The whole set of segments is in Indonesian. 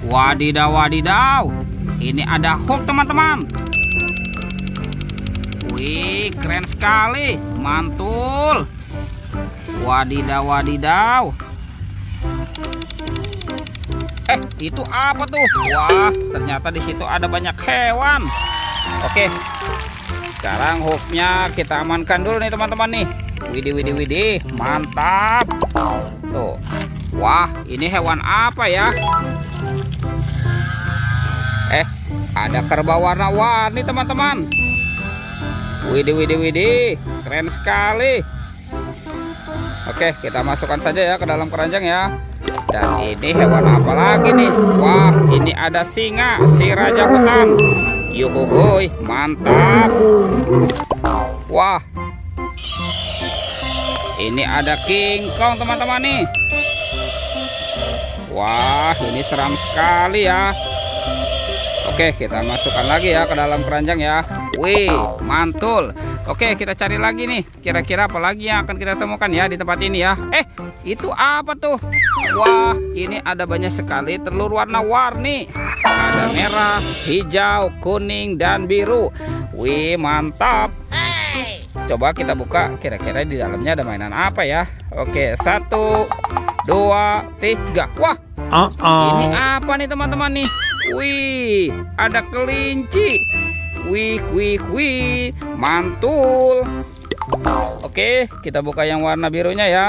Wadidaw, wadidaw. Ini ada hook teman-teman. Wih, keren sekali. Mantul. Wadidaw, wadidaw. Itu apa tuh? Wah, ternyata di situ ada banyak hewan. Oke. Sekarang hooknya kita amankan dulu nih teman-teman nih. Widih, widih, widih. Mantap. Tuh. Wah, ini hewan apa ya? Ada kerbau warna-warni teman-teman. Widih, widih, widih. Keren sekali. Oke, kita masukkan saja ya ke dalam keranjang ya. Dan ini hewan apa lagi nih? Wah, ini ada singa, si raja hutan. Yuhuhuy, mantap. Wah, ini ada King Kong teman-teman nih. Wah, ini seram sekali ya. Oke, kita masukkan lagi ya ke dalam keranjang ya. Wih, mantul. Oke, kita cari lagi nih. Kira-kira apa lagi yang akan kita temukan ya di tempat ini ya. Itu apa tuh? Wah, ini ada banyak sekali telur warna-warni. Ada merah, hijau, kuning, dan biru. Wih, mantap. Coba kita buka. Kira-kira di dalamnya ada mainan apa ya? Oke, 1, 2, 3. Wah, ini apa nih teman-teman nih? Wih, ada kelinci. Wih, wih, wih, mantul. Oke, kita buka yang warna birunya ya.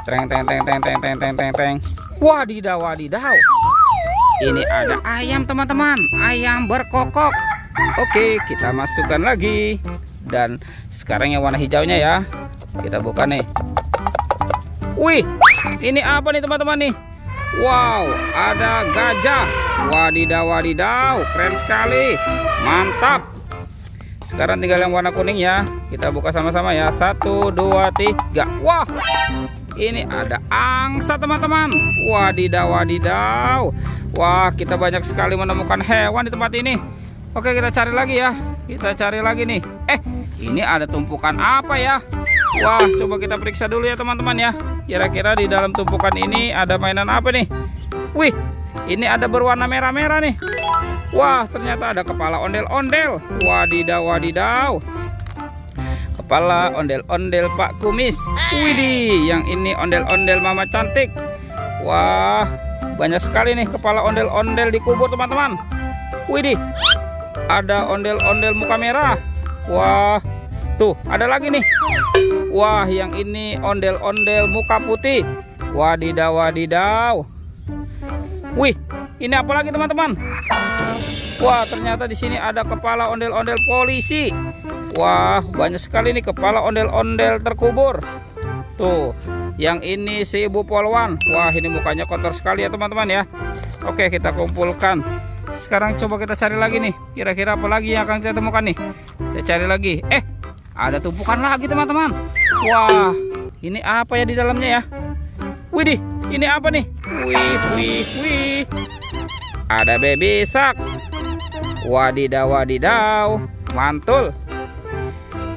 Teng, teng, teng, teng, teng, teng, teng, teng, teng. Wadidaw, wadidaw. Ini ada ayam teman-teman, ayam berkokok. Oke, kita masukkan lagi. Dan sekarang yang warna hijaunya ya. Kita buka nih. Wih, ini apa nih teman-teman nih? Wow, ada gajah. Wadidaw, wadidaw, keren sekali. Mantap. Sekarang tinggal yang warna kuning ya. Kita buka sama-sama ya. 1, 2, 3. Wah, ini ada angsa teman-teman. Wadidaw, wadidaw. Wah, kita banyak sekali menemukan hewan di tempat ini. Oke, kita cari lagi ya. Kita cari lagi nih. Ini ada tumpukan apa ya? Wah, coba kita periksa dulu ya teman-teman ya. Kira-kira di dalam tumpukan ini ada mainan apa nih? Wih, ini ada berwarna merah-merah nih. Wah, ternyata ada kepala ondel-ondel. Wadidaw, wadidaw. Kepala ondel-ondel Pak Kumis. Widih, yang ini ondel-ondel Mama Cantik. Wah, banyak sekali nih kepala ondel-ondel dikubur teman-teman. Widih, ada ondel-ondel muka merah. Wah, tuh ada lagi nih. Wah, yang ini ondel-ondel muka putih. Wadidaw, wadidaw. Wih, ini apa lagi teman-teman? Wah, ternyata di sini ada kepala ondel-ondel polisi. Wah, banyak sekali nih kepala ondel-ondel terkubur. Tuh, yang ini si ibu polwan. Wah, ini mukanya kotor sekali ya teman-teman ya. Oke, kita kumpulkan. Sekarang coba kita cari lagi nih. Kira-kira apa lagi yang akan kita temukan nih? Kita cari lagi. Ada tumpukan lagi teman-teman. Wah, ini apa ya di dalamnya ya? Widih, ini apa nih? Wih, wih, wih. Ada baby shark. Wadidaw, wadidaw. Mantul.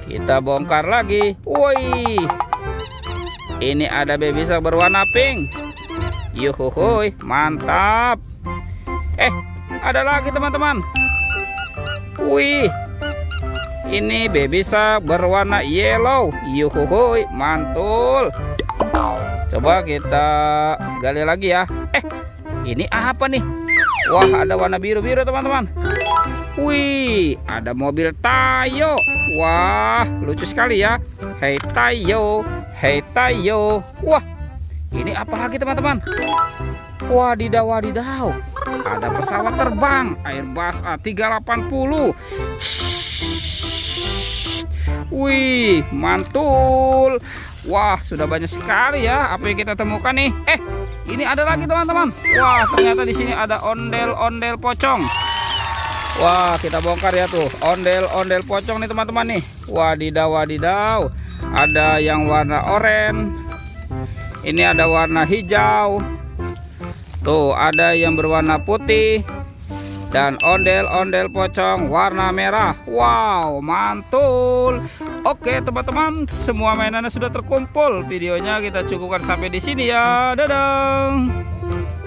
Kita bongkar lagi. Wih, ini ada baby shark berwarna pink. Yuhuhuy, mantap. Ada lagi teman-teman. Wih, ini baby shark berwarna yellow. Yuhuhuy, mantul. Coba kita gali lagi ya. Ini apa nih? Wah, ada warna biru-biru teman-teman. Wih, ada mobil Tayo. Wah, lucu sekali ya. Hei Tayo, hei Tayo. Wah, ini apa lagi teman-teman? Wadidaw, wadidaw. Ada pesawat terbang Airbus A380. Wih, mantul. Wah, sudah banyak sekali ya apa yang kita temukan nih. Ini ada lagi teman-teman. Wah, ternyata di sini ada ondel-ondel pocong. Wah, kita bongkar ya tuh. Ondel-ondel pocong nih teman-teman nih. Wadidaw, wadidaw. Ada yang warna oranye. Ini ada warna hijau. Tuh, ada yang berwarna putih. Dan ondel-ondel pocong warna merah. Wow, mantul. Oke teman-teman, semua mainannya sudah terkumpul. Videonya kita cukupkan sampai di sini ya. Dadah.